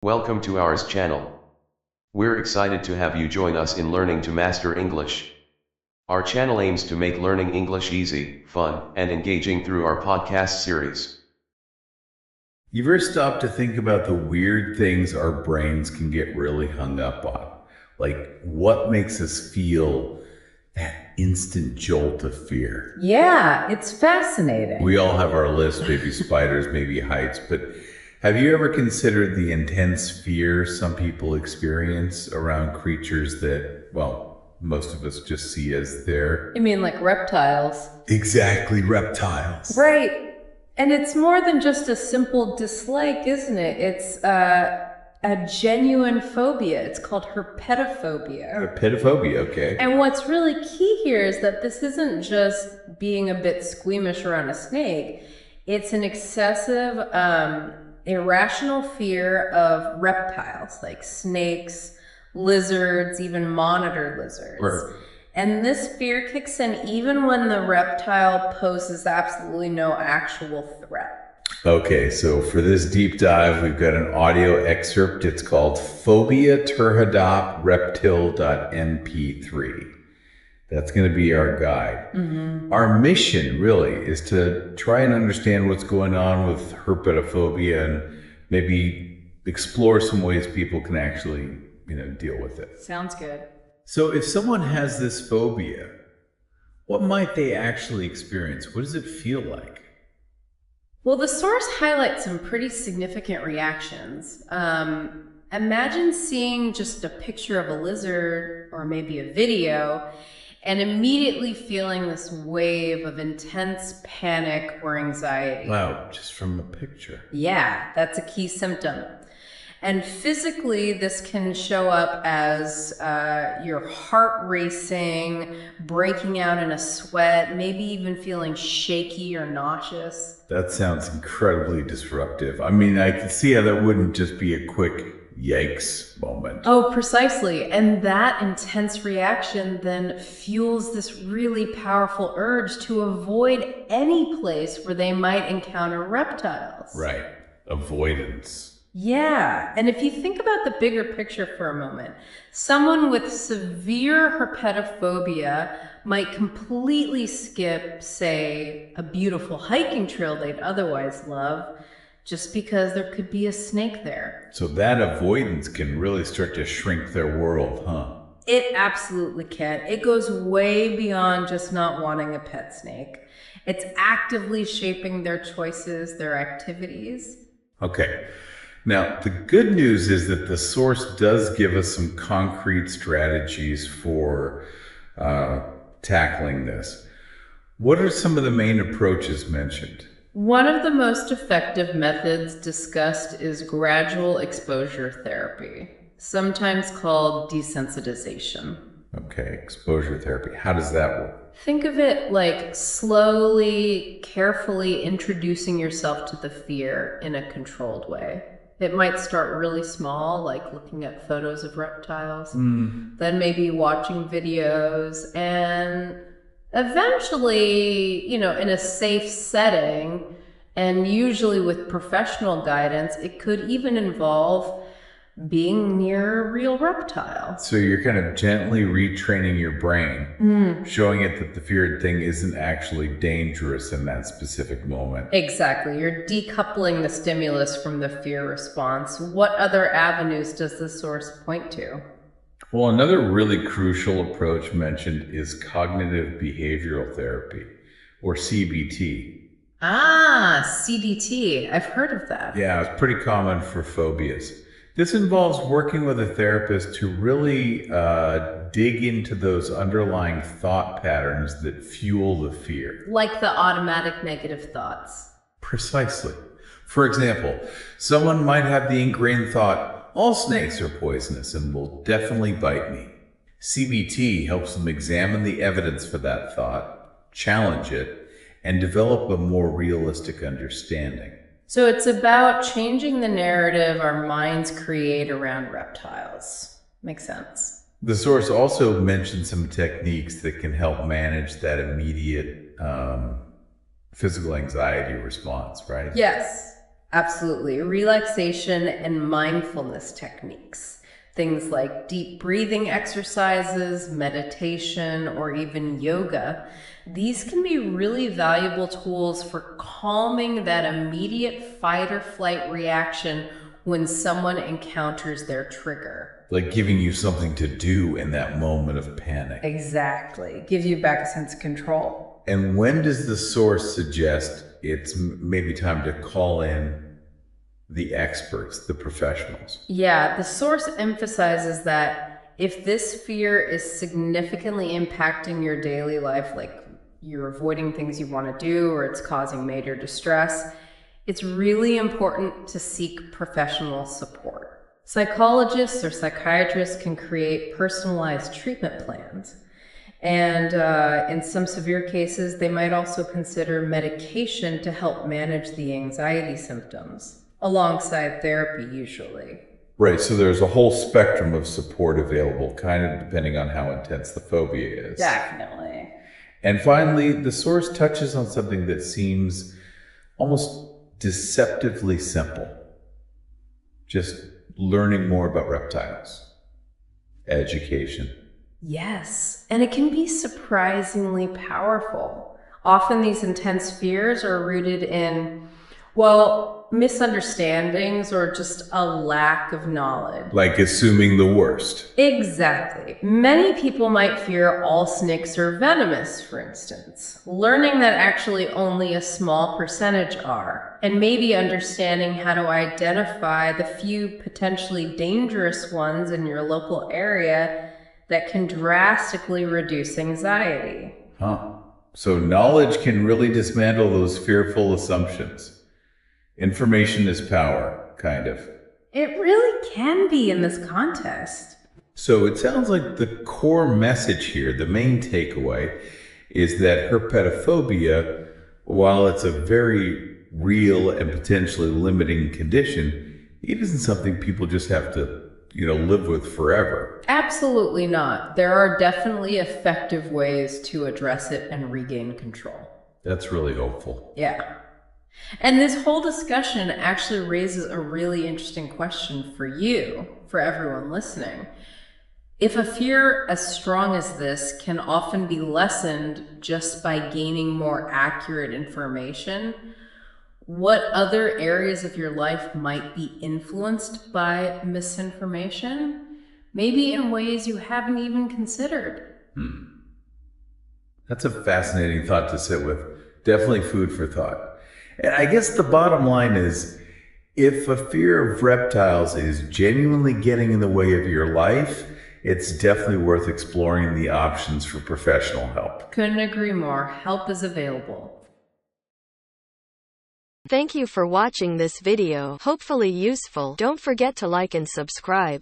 Welcome to our channel. We're excited to have you join us in learning to master English. Our channel aims to make learning English easy, fun, and engaging through our podcast series. You ever stop to think about the weird things our brains can get really hung up on? Like what makes us feel that instant jolt of fear? Yeah, it's fascinating. We all have our list, maybe spiders, maybe heights, but have you ever considered the intense fear some people experience around creatures that, well, most of us just see as there? You mean like reptiles? Exactly, reptiles. Right. And it's more than just a simple dislike, isn't it? It's a genuine phobia. It's called herpetophobia. Herpetophobia, okay. And what's really key here is that this isn't just being a bit squeamish around a snake. It's an excessive, irrational fear of reptiles like snakes, lizards, even monitored lizards. Right. And this fear kicks in even when the reptile poses absolutely no actual threat. Okay, so for this deep dive, we've got an audio excerpt. It's called FOBIA TERHADAP REPTIL.mp3. That's going to be our guide. Mm-hmm. Our mission really is to try and understand what's going on with herpetophobia and maybe explore some ways people can actually, deal with it. Sounds good. So if someone has this phobia, what might they actually experience? What does it feel like? Well, the source highlights some pretty significant reactions. Imagine seeing just a picture of a lizard or maybe a video and immediately feeling this wave of intense panic or anxiety. Wow, just from a picture. Yeah, that's a key symptom. And physically, this can show up as your heart racing, breaking out in a sweat, maybe even feeling shaky or nauseous. That sounds incredibly disruptive. I mean, I can see how that wouldn't just be a quick yikes moment. Oh, precisely. And that intense reaction then fuels this really powerful urge to avoid any place where they might encounter reptiles. Right. Avoidance. Yeah, and if you think about the bigger picture for a moment, someone with severe herpetophobia might completely skip, say, a beautiful hiking trail they'd otherwise love, just because there could be a snake there. So that avoidance can really start to shrink their world, huh? It absolutely can. It goes way beyond just not wanting a pet snake. It's actively shaping their choices, their activities. Okay. Now, the good news is that the source does give us some concrete strategies for tackling this. What are some of the main approaches mentioned? One of the most effective methods discussed is gradual exposure therapy, sometimes called desensitization. Okay, exposure therapy. How does that work? Think of it like slowly, carefully introducing yourself to the fear in a controlled way. It might start really small, like looking at photos of reptiles, then maybe watching videos, and eventually, in a safe setting, and usually with professional guidance, it could even involve being near a real reptile. So you're kind of gently retraining your brain, showing it that the feared thing isn't actually dangerous in that specific moment. Exactly. You're decoupling the stimulus from the fear response. What other avenues does the source point to? Well, another really crucial approach mentioned is cognitive behavioral therapy, or CBT. Ah, CBT. I've heard of that. Yeah, it's pretty common for phobias. This involves working with a therapist to really dig into those underlying thought patterns that fuel the fear. Like the automatic negative thoughts. Precisely. For example, someone might have the ingrained thought, all snakes are poisonous and will definitely bite me. CBT helps them examine the evidence for that thought, challenge it, and develop a more realistic understanding. So it's about changing the narrative our minds create around reptiles. Makes sense. The source also mentioned some techniques that can help manage that immediate physical anxiety response, right? Yes. Absolutely. Relaxation and mindfulness techniques. Things like deep breathing exercises, meditation, or even yoga. These can be really valuable tools for calming that immediate fight or flight reaction when someone encounters their trigger. Like giving you something to do in that moment of panic. Exactly. Gives you back a sense of control. And when does the source suggest it's maybe time to call in the experts, the professionals? Yeah, the source emphasizes that if this fear is significantly impacting your daily life, like you're avoiding things you want to do or it's causing major distress, it's really important to seek professional support. Psychologists or psychiatrists can create personalized treatment plans. And in some severe cases, they might also consider medication to help manage the anxiety symptoms, alongside therapy usually. Right, so there's a whole spectrum of support available, kind of depending on how intense the phobia is. Definitely. And finally, the source touches on something that seems almost deceptively simple. Just learning more about reptiles. Education. Yes, and it can be surprisingly powerful. Often these intense fears are rooted in, well, misunderstandings or just a lack of knowledge. Like assuming the worst. Exactly. Many people might fear all snakes are venomous, for instance. Learning that actually only a small percentage are, and maybe understanding how to identify the few potentially dangerous ones in your local area that can drastically reduce anxiety. Huh. So knowledge can really dismantle those fearful assumptions. Information is power, kind of. It really can be in this context. So it sounds like the core message here, the main takeaway, is that herpetophobia, while it's a very real and potentially limiting condition, it isn't something people just have to, live with forever. Absolutely not. There are definitely effective ways to address it and regain control. That's really hopeful. Yeah. And this whole discussion actually raises a really interesting question for you, for everyone listening. If a fear as strong as this can often be lessened just by gaining more accurate information, what other areas of your life might be influenced by misinformation? Maybe in ways you haven't even considered. That's a fascinating thought to sit with. Definitely food for thought. And I guess the bottom line is, if a fear of reptiles is genuinely getting in the way of your life, it's definitely worth exploring the options for professional help. Couldn't agree more. Help is available. Thank you for watching this video. Hopefully useful. Don't forget to like and subscribe.